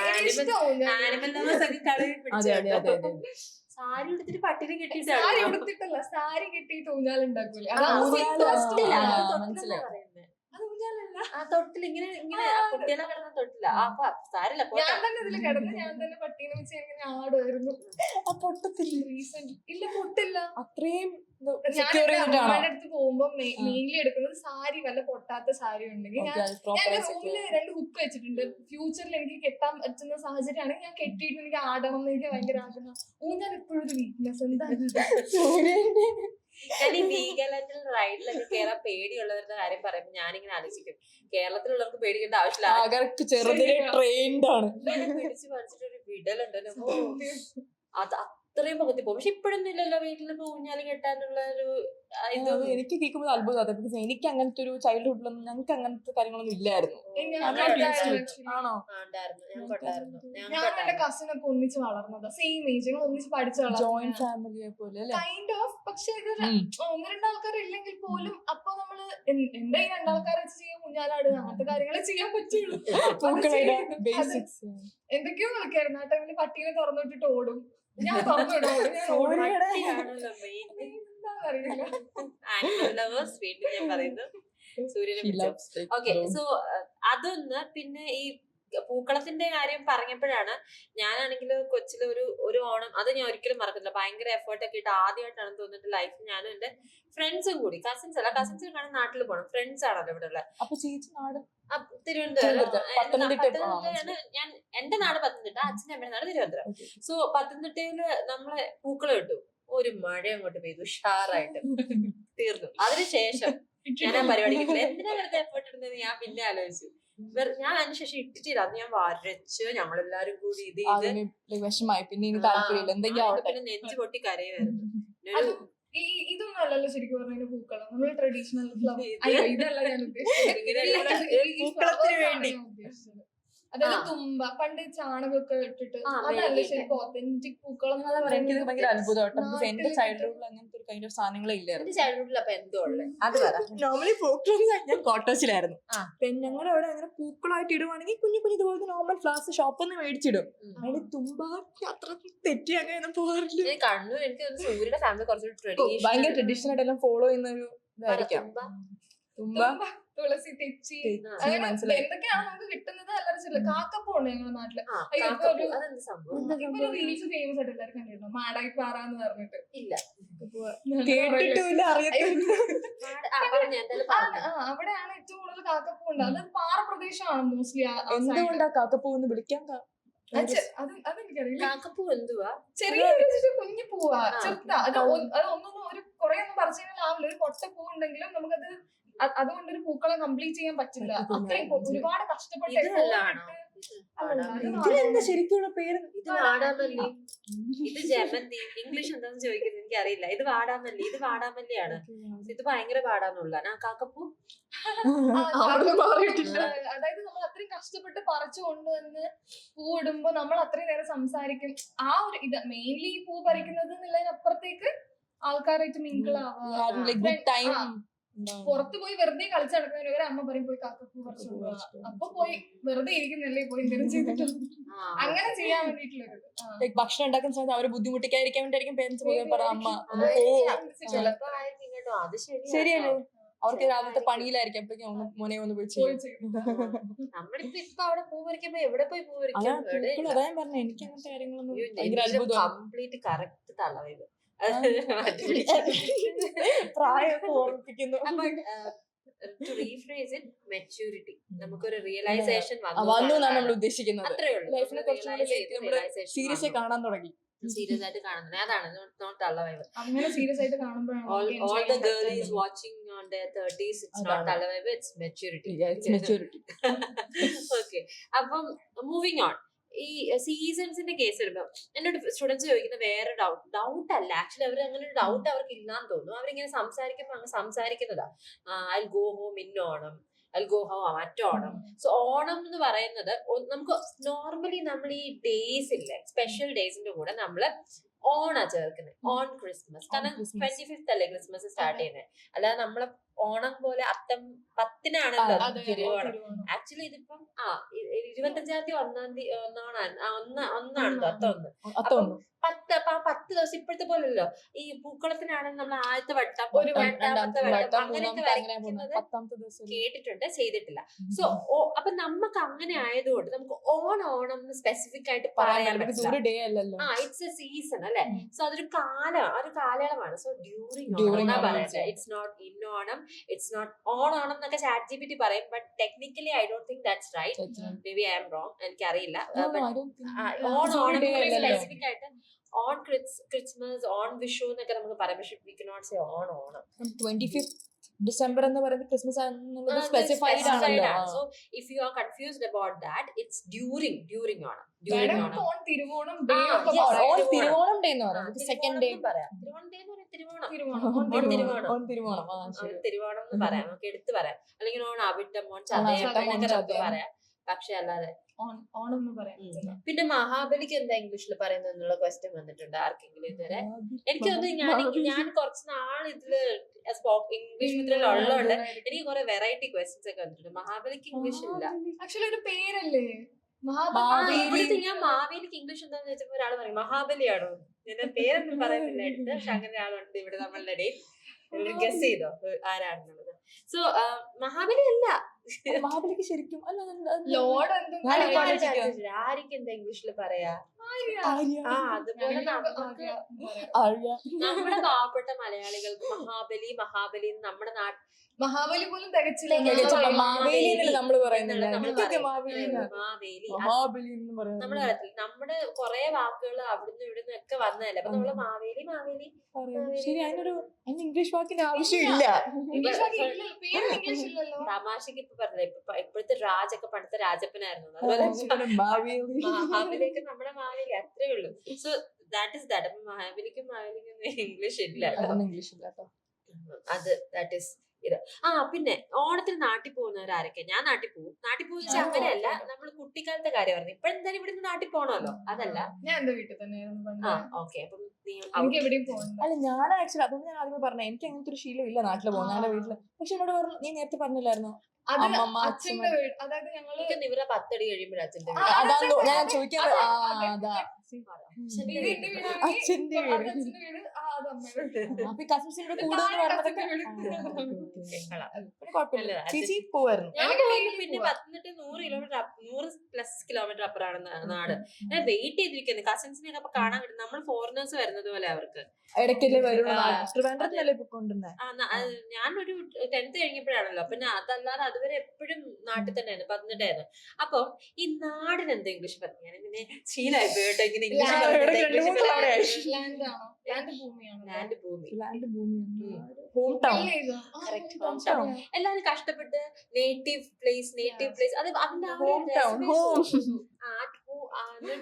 ആനിമൽ ലവേഴ്സ് ഒക്കെ കളി അതെ അതെ അതെ പിടിച്ചു. അതെ. സാരി എടുത്തിട്ട് പട്ടിനെ സാരി കെട്ടിട്ടാണ്. ഉടുത്തിട്ടല്ല, സാരി കെട്ടിയിട്ട് ഊഞ്ഞാലുണ്ടാക്കൂലേ? ആ, അതാണ് ഊഞ്ഞാല്. simple തൊട്ടില്ല. story. അത് തൊട്ടിലെന്നാ മനസ്സിലായി. പറയുന്നെ. അത് ഊഞ്ഞാലല്ല. ആ തൊട്ടിൽ ഇങ്ങനെ ഇങ്ങനെ ആ, കുട്ടികളെ കിടന്ന തൊട്ടില്ല. അപ്പൊ സാരില്ല ഞാൻ തന്നെ ഇതില് കിടന്ന് ഞാൻ തന്നെ പട്ടീനെ വെച്ച് ഇങ്ങനെ ആടുമായിരുന്നു. ആ പൊട്ടത്തില്ല. റീസെന്റ് ഇല്ല, പൊട്ടില്ല. അത്രയും ഞാൻ സെക്യൂർ എന്റെ ചെയ്തിട്ടാണോ? അമ്മയുടെ അടുത്ത് പോകുമ്പോ മെയിൻലി എടുക്കുന്നത് സാരി, വല്ല പൊട്ടാത്ത സാരി ഉണ്ടെങ്കിൽ ഞാൻ റൂമില് 2 ഹുക്ക് വെച്ചിട്ടുണ്ട്. ഫ്യൂച്ചറിൽ എനിക്ക് കെട്ടാൻ പറ്റുന്ന സാഹചര്യമാണെങ്കിൽ ഞാൻ കെട്ടിയിട്ട് എനിക്ക് ആടണം എന്ന് എനിക്ക് ഭയങ്കര ആഗ്രഹം. ഊഞ്ഞാൽ എപ്പോഴും ഒരു വീക്ക്നെസ്. എന്താണ് ഞാൻ ഈ വീഗാലാൻഡിൽ റൈഡിലൊക്കെ കേറാൻ പേടിയുള്ളവരുടെ കാര്യം പറയുമ്പോൾ ഞാനിങ്ങനെ ആലോചിക്കും, കേരളത്തിലുള്ളവർക്ക് പേടിക്കേണ്ട ആവശ്യമില്ല. ആകർക്ക് ചെറുതിലെ ട്രെയിൻഡ് ആണ്. പിടിച്ച് പഠിച്ചിട്ട് ഒരു വിടലുണ്ടല്ലോ. അത് അത്രയും പകുതി പോകും. പക്ഷെ ഇപ്പോഴൊന്നും ഇല്ലല്ലോ വീട്ടിൽ ഊഞ്ഞാല് കെട്ടാനുള്ള ഒരു ഇതൊന്നും. എനിക്ക് കേൾക്കുമ്പോൾ അത്ഭുതം. ബിക്കോസ് എനിക്ക് അങ്ങനത്തെ ഒരു ചൈൽഡ്ഹുഡിലൊന്നും ഞങ്ങൾക്ക് അങ്ങനത്തെ കാര്യങ്ങളൊന്നും ഇല്ലായിരുന്നു. ആണോ? ഉണ്ടായിരുന്നു, ഞങ്ങൾക്കുണ്ടായിരുന്നു. ഞാൻ എന്റെ കസിനൊക്കെ ഒന്നിച്ച് വളർന്നതാ. സെയിം ഏജ്, ഞങ്ങൾ ഒന്നിച്ച് പഠിച്ചു ജോയിന്റ് ഫാമിലിയെ പോലെ അല്ലേ? Kind of. പക്ഷെ ഇത് 1-2 ആൾക്കാർ ഇല്ലെങ്കിൽ പോലും അപ്പൊ നമ്മള് എന്താ ഈ 2 ആൾക്കാരെ വെച്ച് ചെയ്യാൻ ഊഞ്ഞാലാടുക, അങ്ങനത്തെ കാര്യങ്ങളെ ചെയ്യാൻ പറ്റുള്ളൂ. പൂക്കളുടെ ബേസിക്സ്. എന്തൊക്കെയോ കളിക്കായിരുന്നു. ആ ടൈമില് പട്ടീനെ തുറന്നിട്ടിട്ട് ഓടും. ഞാൻ തുറന്നിടും. പട്ടിയാണല്ലോ main. എന്താണെന്ന് അറിയില്ല. Animal lovers വീണ്ടും ഞാൻ പറയുന്നു. സൂര്യനെ ഓക്കെ. സോ അതൊന്ന്. പിന്നെ ഈ പൂക്കളത്തിന്റെ കാര്യം പറഞ്ഞപ്പോഴാണ് ഞാനാണെങ്കിൽ കൊച്ചിലെ ഒരു ഓണം അത് ഞാൻ ഒരിക്കലും മറക്കുന്നില്ല. ഭയങ്കര എഫേർട്ട് ഒക്കെ ഇട്ട് ആദ്യമായിട്ടാണ് തോന്നിട്ട് ലൈഫിൽ ഞാനും എന്റെ ഫ്രണ്ട്സും കൂടി, കസിൻസ് അല്ല, കസിൻസ് കാണാൻ നാട്ടിൽ പോകണം, ഫ്രണ്ട്സ് ആണല്ലോ ഇവിടെ ഉള്ളത്. അപ്പൊ ചേച്ചി നാട് തിരുവനന്തപുരം പത്തനംതിട്ട. പത്തനംതിട്ടയാണ് ഞാൻ, എന്റെ നാട് പത്തനംതിട്ട, അച്ഛൻ്റെ അമ്മയുടെ നാട് തിരുവനന്തപുരം. സോ പത്തനംതിട്ടയില് നമ്മളെ പൂക്കളം ഇട്ടു, ഒരു മഴ അങ്ങോട്ട് പെയ്തു ഉഷാറായിട്ട്, തീർന്നു. അതിനുശേഷം ഞാൻ ആ പരിപാടിക്ക് എന്തിനാ വെറുതെ എഫേർട്ട് ഇടുന്നത് ഞാൻ പിന്നെ ആലോചിച്ചു. ഞാൻ അതിനുശേഷം ഇട്ടിട്ടില്ല, അത് ഞാൻ വരച്ച് ഞങ്ങളെല്ലാരും കൂടി ഇത് വിഷമായി, പിന്നെ ഇനി താല്പര്യമില്ല, എന്തെങ്കിലും പിന്നെ നെഞ്ചു പൊട്ടി കരയുമായിരുന്നു. ഇതൊന്നും അല്ലല്ലോ ശരിക്കും പറഞ്ഞ പൂക്കളം, നമ്മള് ട്രഡീഷണൽ ഫ്ലവർ. അയ്യോ ഇതല്ല ഞാൻ ഉദ്ദേശിച്ചത്. അതായത് തുമ്പ, പണ്ട് ചാണകമൊക്കെ ഇട്ടിട്ട് അതല്ല ശരിക്കും ഒതന്റിക് പൂക്കളം എന്ന് എനിക്ക് ഭയങ്കര അത്ഭുതമായിട്ട്. എന്റെ ചൈൽഡ്ഹുഡിൽ അങ്ങനത്തെ ഒരു കൈൻഡ് ഓഫ് സാധനങ്ങളെ ഇല്ലായിരുന്നു. ചൈൽഡ്ഹുഡിൽ അപ്പൊ എന്തോ ഉള്ളത് അത് പറ. നോർമലി ഞാൻ കോട്ടേഴ്സിലായിരുന്നു. പിന്നെ ഞങ്ങളുടെ അവിടെ അങ്ങനെ പൂക്കളായിട്ട് ഇടുവാണെങ്കിൽ കുഞ്ഞു കുഞ്ഞു ഇതുപോലത്തെ നോർമൽ ഫ്ലവേഴ്സ് ഷോപ്പിൽ നിന്ന് മേടിച്ചിടും. അതിന് തുമ്പാക്കി അത്ര തെറ്റി അങ്ങനെ പോകാറില്ല. കണ്ണൂർ എനിക്ക് സൂര്യയുടെ ഫാമിലി കുറച്ച് ഭയങ്കര ട്രഡീഷണൽ ആയിട്ട് എല്ലാം ഫോളോ ചെയ്യുന്ന ഒരു ഇതായിരിക്കാം. തുമ്പ, തുളസി, തെച്ചി, എന്തൊക്കെയാണ് നമുക്ക് കിട്ടുന്നത്. അല്ലറച്ചില്ല കാക്കപ്പൂണ്ട് ഞങ്ങളുടെ നാട്ടില്. റീൽസ് ഫേമസ് ആയിട്ട് എല്ലാവരും കണ്ടിരുന്നു, മാടായിപ്പാറ എന്ന് പറഞ്ഞിട്ട്. ഇല്ല കേട്ടിട്ടില്ല, അറിയത്തില്ല. അവിടെയാണ് ഏറ്റവും കൂടുതൽ കാക്കപ്പൂണ്ട്. അത് പാറ പ്രദേശമാണ് മോസ്റ്റ്ലി. എന്തുകൊണ്ടാ കാക്കപ്പൂന്ന് വിളിക്കാൻ? അതെനിക്കറിയില്ല. കാക്കപ്പൂ എന്തുവാ? ചെറിയ കുഞ്ഞു പൂവാ, ചെറുതാ. അത് ഒന്നൊന്നും ഒരു കുറെ ഒന്നും പറിച്ചു കഴിഞ്ഞാൽ ആവില്ല. ഒരു കൊട്ട പൂ ഉണ്ടെങ്കിലും നമുക്കത് അതുകൊണ്ടൊരു പൂക്കളം കംപ്ലീറ്റ് ചെയ്യാൻ പറ്റില്ല. അത്രയും ഒരുപാട് കഷ്ടപ്പെട്ട് ശരിക്കുള്ള പേര്. ഇത് വാടാമല്ലി, ഇത് ജമന്തി. ഇംഗ്ലീഷ് എന്താന്ന് ചോദിക്കുന്നത് എനിക്ക് അറിയില്ല. ഇത് വാടാമല്ലി, ഇത് വാടാമല്ലിയാണ്. ഇത് ഭയങ്കര പാടാന്നുള്ള കാക്കപ്പൂ. അതായത് നമ്മൾ അത്രയും കഷ്ടപ്പെട്ട് പറിച്ചു കൊണ്ടുവന്ന് പൂ ഇടുമ്പോ നമ്മൾ അത്രയും നേരം സംസാരിക്കും. ആ ഒരു ഇത് മെയിൻലി ഈ പൂ പറിക്കുന്നത് എന്നുള്ളതിനപ്പുറത്തേക്ക് ആൾക്കാരായിട്ട് മിങ്കിൾ ആവാ. പുറത്ത് പോയി വെറുതെ കളിച്ചു നടക്കുന്നവര് അമ്മ പറയും പോയി കാക്കപ്പൂ പറിച്ചു കൊണ്ടുപോവാ. അപ്പൊ പോയി വെറുതെ ഇരിക്കുന്നല്ലേ, പോയി എന്തെങ്കിലും ചെയ്തിട്ട് അങ്ങനെ ചെയ്യാൻ വേണ്ടിട്ടുള്ളത്. ഭക്ഷണം ഉണ്ടാക്കുന്ന സമയത്ത് അവര് ബുദ്ധിമുട്ടിക്കാതിരിക്കാൻ വേണ്ടിയായിരിക്കും പേരൻസ് പോയി പറ അമ്മ ശരിയല്ലേ. അവർക്ക് രാവിലത്തെ പണിയിലായിരിക്കും, അപ്പോഴേക്കും ഒന്ന് മോനെ ഒന്ന് പോയി ചെയ്യും. നമ്മളിപ്പോ ഇപ്പൊ അവിടെ പൂ പറിക്കുമ്പോ എവിടെ പോയി പൂ പറിക്കും? അതാ ഞാൻ പറഞ്ഞ എനിക്ക് അങ്ങനത്തെ കാര്യങ്ങളൊന്നും ഭയങ്കര അത്ഭുതം. കംപ്ലീറ്റ് കറക്റ്റ് തളവയത് പ്രായമൊക്കെ ഓർമ്മിപ്പിക്കുന്നു. To rephrase it, maturity. നമുക്കൊരു റിയലൈസേഷൻ വന്നു എന്നാണ് നമ്മൾ ഉദ്ദേശിക്കുന്നത്. അത്രേ ഉള്ളൂ. ലൈഫിനെ കുറച്ചുകൂടി സീരിയസ് ആയി കാണാൻ തുടങ്ങി. സീരിയസ് ആയിട്ട് കാണുന്നത് അതാണ് നോട്ട് തള്ളവൈബ്. അങ്ങനെ സീരിയസ് ആയിട്ട് കാണുമ്പോഴാണ് all the girl is watching on their 30s, it's not തള്ളവൈബ്, it's maturity. It's maturity. Okay, അപ്പം മൂവിങ് ഓൺ. ഈ സീസൺസിന്റെ കേസ് വരുമ്പോ എന്നോട് സ്റ്റുഡൻസ് ചോദിക്കുന്ന വേറെ ഡൗട്ട് അല്ല, ആക്ച്വലി അവർ അങ്ങനെ ഒരു ഡൗട്ട് അവർക്ക് ഇല്ലാന്ന് തോന്നുന്നു. അവരിങ്ങനെ സംസാരിക്കുമ്പോ അങ്ങ് സംസാരിക്കുന്നതാ. I'll go home in Onam, I'll go home at Onam. So Onam എന്ന് പറയുന്നത് നമുക്ക് നോർമലി നമ്മൾ ഈ ഡേയ്സ് ഇല്ലേ, സ്പെഷ്യൽ ഡേയ്സിന്റെ കൂടെ നമ്മള് ഓണാ ചേർക്കുന്നത്, ഓൺ ക്രിസ്മസ്. കാരണം 25th അല്ലേ ക്രിസ്മസ് സ്റ്റാർട്ട് ചെയ്യുന്നത്. അല്ലാതെ നമ്മളെ ഓണം പോലെ അത്തം 10-നാണല്ലോ തിരുവോണം. ആക്ച്വലി ഇതിപ്പം 25-ാം തീയതി ഒന്നാണല്ലോ അത്തം 1. അപ്പൊ 10 ദിവസം ഇപ്പോഴത്തെ പോലല്ലോ. ഈ പൂക്കളത്തിനാണെങ്കിൽ നമ്മൾ ആദ്യത്തെ വട്ടം, ഒരു രണ്ടാമത്തെ വട്ടം അങ്ങനെയൊക്കെ വരയ്ക്കുന്നത് കേട്ടിട്ടുണ്ട്, ചെയ്തിട്ടില്ല. സോ അപ്പൊ നമുക്ക് അങ്ങനെ ആയതുകൊണ്ട് നമുക്ക് ഓണം സ്പെസിഫിക് ആയിട്ട് പറയാൻ പറ്റില്ല. ഇറ്റ്സ് എ സീസൺ അല്ലെ. സോ അതൊരു കാലയളവാണ്. സോ ഡ്യൂറിങ് പറയുന്നത്. It's not in Onam, it's not Onam എന്നൊക്കെ ChatGPT പറയും. But technically I don't think that's right. Maybe I am wrong, എനിക്കറിയില്ല. ഓണം സ്പെസിഫിക് ആയിട്ട് ഓൺ ക്രിസ്മസ്, ഓൺ വിഷു എന്നൊക്കെ നമുക്ക് പറയാം. പക്ഷെ we cannot say Onam. 25th December എന്ന് പറയുന്നത് ക്രിസ്മസ് ആണെന്നുള്ളത് സ്പെസിഫൈഡ് ആണല്ലോ. So if you are confused about that, it's during Onam. On Thiruvonam day എന്ന് പറയുന്നത് സെക്കൻഡ് ഡേ പറയാം. തിരുവോണം എന്ന് പറയാം, നമുക്ക് എടുത്തു പറയാം. അല്ലെങ്കിൽ ഓൺ അവിട്ടം, ഓൺ ചതയം പറയാം. പക്ഷെ അല്ലാതെ ഓണം എന്ന് പറയാം. പിന്നെ മഹാബലിക്ക് എന്താ ഇംഗ്ലീഷിൽ പറയുന്നത് എന്നുള്ള ക്വസ്റ്റ്യൻ വന്നിട്ടുണ്ട് ആർക്കെങ്കിലും ഇതുവരെ? എനിക്ക് തോന്നുന്നു ഞാൻ കുറച്ച് നാൾ ഇതില് ഇംഗ്ലീഷ് മീഡിയത്തിൽ ഉള്ളതുകൊണ്ട് എനിക്ക് കുറെ വെറൈറ്റി ക്വസ്റ്റ്യൻസ് ഒക്കെ വന്നിട്ടുണ്ട്. മഹാബലിക്ക് ഇംഗ്ലീഷ് ഇല്ല. ആക്ച്വലി ഒരു പേരല്ലേ ഇവിടുത്തെ. ഞാൻ മാവേലിക്ക് ഇംഗ്ലീഷ് എന്താന്ന് ചോദിച്ചപ്പോ ഒരാൾ പറയും മഹാബലിയാണോ. ഞാൻ പേരൊന്നും പറയുന്നില്ല എടുത്ത്. പക്ഷെ അങ്ങനെ ഒരാളുണ്ട് ഇവിടെ നമ്മളുടെ ഇടയിൽ. ഗസ് ചെയ്തോ ആരാണെന്നുള്ളത്? സോ മഹാബലി അല്ല, മഹാബലിക്ക് ശരിക്കും അല്ല ലോഡ് ആര്യക്ക് എന്താ ഇംഗ്ലീഷിൽ പറയാ? ആ അതുപോലെ നമുക്ക് നമ്മുടെ പാവപ്പെട്ട മലയാളികൾക്ക് മഹാബലി നമ്മുടെ മഹാബലി പോലും തികച്ചില്ല. മാവേലി നമ്മള് പറയുന്നില്ല, മാവേലി നമ്മുടെ കാര്യത്തിൽ നമ്മുടെ കൊറേ വാക്കുകൾ അവിടുന്ന് ഇവിടുന്ന് ഒക്കെ വന്നതല്ലേ. അപ്പൊ നമ്മള് മാവേലി ശരി. അതിനൊരു ഇംഗ്ലീഷ് വാക്കിന്റെ ആവശ്യമില്ല. തമാശക്ക് ഇപ്പൊ പറഞ്ഞില്ല, ഇപ്പോഴത്തെ രാജൊക്കെ പണ്ടത്തെ രാജപ്പനായിരുന്നു. അതുപോലെ മഹാബലിയൊക്കെ നമ്മുടെ മാവേലി, അത്രേ ഉള്ളൂ. So that is that. അപ്പൊ മഹാബലിക്കും ഇംഗ്ലീഷ് ഇല്ല. അത് ദാറ്റ് ഇസ് ഇത്. പിന്നെ ഓണത്തിന് നാട്ടിൽ പോകുന്നവരാരൊക്കെ? ഞാൻ നാട്ടിൽ പോകും. നാട്ടിൽ പോകുന്ന അങ്ങനെയല്ല, നമ്മള് കുട്ടിക്കാലത്തെ കാര്യം പറഞ്ഞു. ഇപ്പൊ എന്തായാലും ഇവിടുന്ന് നാട്ടിൽ പോകണമല്ലോ, അതല്ല. ഞാൻ എന്റെ വീട്ടിൽ തന്നെയായിരുന്നു. ഓക്കെ. അപ്പം എനിക്ക് എവിടെയും പോകണ്ട. അല്ല, ഞാൻ ആക്ച്വലി അതുകൊണ്ട് ഞാൻ ആദ്യമേ പറഞ്ഞത് എനിക്ക് അങ്ങനത്തെ ഒരു ശീലം ഇല്ല നാട്ടിൽ പോകുന്ന ഞങ്ങളുടെ വീട്ടില്. പക്ഷെ എന്നോട് പറഞ്ഞു, നീ നേരത്തെ പറഞ്ഞില്ലായിരുന്നോ അച്ഛന്റെ വീട്, അതായത് ഞങ്ങള് ഇവരെ 10 അടി കഴിയുമ്പോഴേ അച്ഛന്റെ അതാണോ ഞാൻ ചോദിക്കാൻ അച്ഛന്റെ വീട്, അപ്പൊ കസിൻസിന്റെ കൂടെ പറഞ്ഞതൊക്കെ കുഴപ്പമില്ല. ചേച്ചി പോവായിരുന്നു. പിന്നെ 100+ കിലോമീറ്റർ അപ്പുറമാണ് നാട്. ഞാൻ വെയിറ്റ് ചെയ്തിരിക്കുന്നത് കസിൻസിനെ അപ്പൊ കാണാൻ കിട്ടും. നമ്മൾ ഫോറിനേഴ്സ് വരുന്നത് പോലെ അവർക്ക് ഇടയ്ക്കല്ലേ വരുന്നല്ലേ കൊണ്ടുവന്നേ. ഞാനൊരു 10th കഴിഞ്ഞപ്പോഴാണല്ലോ. പിന്നെ അതല്ലാതെ അതുവരെ എപ്പോഴും നാട്ടിൽ തന്നെയായിരുന്നു, 18 ആയിരുന്നു. അപ്പം ഈ നാടിന് എന്താ ഇംഗ്ലീഷ് പറഞ്ഞു? ഞാൻ ഇങ്ങനെ ശീലമായി പോയിട്ടോ ഇങ്ങനെ എല്ലാരും കഷ്ടപ്പെട്ട് നേറ്റീവ് പ്ലേസ് അത് അതിന്റെ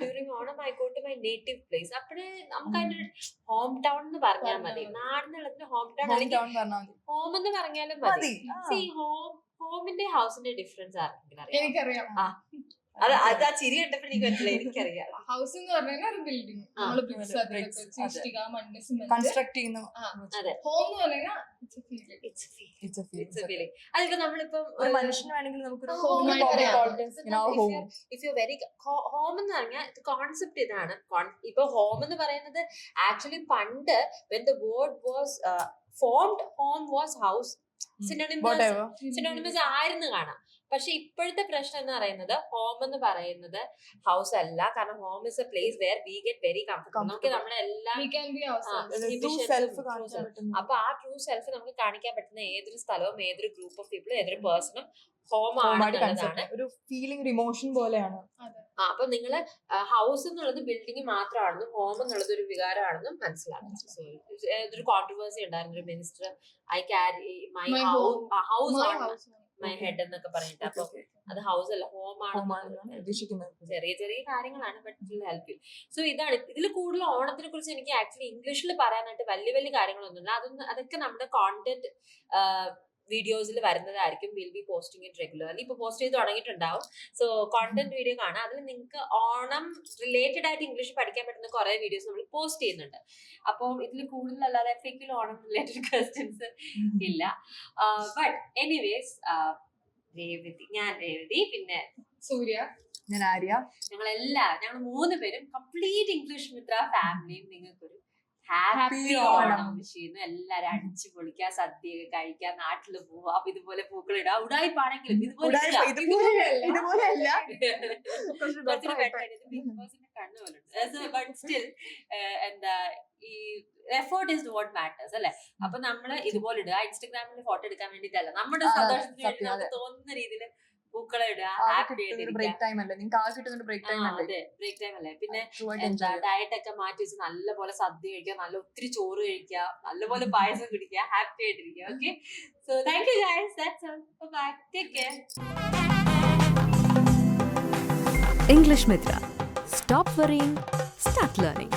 during Onam I go to my native place. അപ്പഴേ നമുക്ക് അതിന്റെ ഹോം ടൗൺ എന്ന് പറഞ്ഞാൽ മതി. നാടിനുള്ളതിന് ഹോം ടൗൺ അല്ലെങ്കിൽ ഹോം എന്ന് പറഞ്ഞാലും മതി. ഹോമിന്റെ ഹൗസിന്റെ ഡിഫറൻസ് ആർക്കെങ്കിലും എനിക്കറിയാം. അത് ആ ചിരി കണ്ടപ്പോ എനിക്ക് മനസ്സിലായി. എനിക്കറിയാം. ഹൗസ് എന്ന് പറഞ്ഞാൽ ഒരു ബിൽഡിംഗ് കൺസ്ട്രക്ട് ചെയ്യുന്ന. ഹോം എന്ന് പറഞ്ഞാൽ അതിപ്പോ നമ്മളിപ്പം മനുഷ്യന് വേണമെങ്കിൽ നമുക്കൊരു ഹോം എന്ന് പറഞ്ഞാൽ കോൺസെപ്റ്റ് ഇതാണ്. ഇപ്പൊ ഹോം എന്ന് പറയുന്നത് ആക്ച്വലി പണ്ട് when the word was formed, home was house. Synonymous ആയിരുന്നു കാണാം. പക്ഷെ ഇപ്പോഴത്തെ പ്രശ്നം എന്ന് പറയുന്നത് ഹോം എന്ന് പറയുന്നത് ഹൗസ് അല്ല. കാരണം home is A place where we get very comfortable. നമുക്ക് നമ്മുടെ എല്ലാ അപ്പൊ ആ ട്രൂ സെൽഫ് നമുക്ക് കാണിക്കാൻ പറ്റുന്ന ഏതൊരു സ്ഥലവും ഏതൊരു ഗ്രൂപ്പ് ഓഫ് പീപ്പിളും ഏതൊരു പേഴ്സണും ഹോം ആണെന്നുള്ളതാണ്. ഒരു ഫീലിംഗ്, ഒരു ഇമോഷൻ പോലെയാണ്. അപ്പൊ നിങ്ങള് ഹൗസ് എന്നുള്ളത് ബിൽഡിംഗ് മാത്രമാണെന്നും ഹോം എന്നുള്ളത് ഒരു വികാരമാണെന്നും മനസ്സിലാക്കണം. ഒരു കോൺട്രവേഴ്സി ഉണ്ടായിരുന്നു. ഒരു minister I carry my house my head എന്നൊക്കെ പറഞ്ഞിട്ട്. അപ്പൊ അത് ഹൗസ് അല്ല, ഹോം ആണ്. ചെറിയ ചെറിയ കാര്യങ്ങളാണ്, ബട്ട് ഹെൽപ്പ് യു. സോ ഇതാണ്. ഇതിൽ കൂടുതൽ ഓണത്തിനെ കുറിച്ച് എനിക്ക് ആക്ച്വലി ഇംഗ്ലീഷിൽ പറയാനായിട്ട് വലിയ വലിയ കാര്യങ്ങളൊന്നുമില്ല. അതൊക്കെ നമ്മുടെ കോണ്ടന്റ് വീഡിയോസിൽ വരുന്നതായിരിക്കും. Will be posting it regularly. ഇപ്പൊ പോസ്റ്റ് ചെയ്ത് തുടങ്ങിയിട്ടുണ്ടാവും. സോ കോണ്ടന്റ് വീഡിയോ കാണാം. അതിൽ നിങ്ങൾക്ക് ഓണം റിലേറ്റഡ് ആയിട്ട് ഇംഗ്ലീഷ് പഠിക്കാൻ പറ്റുന്ന കുറെ വീഡിയോസ് നമ്മൾ പോസ്റ്റ് ചെയ്യുന്നുണ്ട്. അപ്പം ഇതിൽ കൂടുതലല്ലാതെ എഫിക്കൽ ഓണം റിലേറ്റഡ് ക്വസ്റ്റ്യൻസ് ഇല്ല. ബട്ട് എനിവേസ് ഞാൻ രേവതി, പിന്നെ സൂര്യ, ഞാൻ ആര്യ. ഞങ്ങൾ 3 പേരും കംപ്ലീറ്റ് ഇംഗ്ലീഷ് മിത്ര ഫാമിലിയും നിങ്ങൾക്കൊരു ഹാപ്പി ഓണം വിഷ് ചെയ്യുന്നു. എല്ലാരും അടിച്ചു പൊളിക്കുക, സദ്യയൊക്കെ കഴിക്കുക, നാട്ടില് പോവുക. അപ്പൊ ഇതുപോലെ പൂക്കളിടുക. ഉടായിപ്പാണെങ്കിലും ഇതുപോലെ ബിഗ് ബോസിന്റെ കണ്ണു പോലെ. ബട്ട് സ്റ്റിൽ എന്താ ഈ എഫേർട്ട് ഇസ് വാട്ട് മാറ്റേഴ്സ് അല്ലെ. അപ്പൊ നമ്മള് ഇതുപോലെ ഇടുക. ഇൻസ്റ്റാഗ്രാമിൽ ഫോട്ടോ എടുക്കാൻ വേണ്ടിട്ടല്ല, നമ്മുടെ സന്തോഷത്തിന് വേണ്ടി നമുക്ക് തോന്നുന്ന രീതിയിൽ പൂക്കളെ ഇടുക. ഹാപ്പി ആയിട്ട് ബ്രേക്ക് ടൈം അല്ലേ പിന്നെ എന്താ ഡയറ്റ് ഒക്കെ മാറ്റി വെച്ച് നല്ലപോലെ സദ്യ കഴിക്കുക, നല്ല ഒത്തിരി ചോറ് കഴിക്കുക, നല്ലപോലെ പായസം കുടിക്കുക, ഹാപ്പി ആയിട്ടിരിക്കുക. Okay, so thank you guys. That's all. Bye. Take care. English Mitra. Stop worrying, start learning.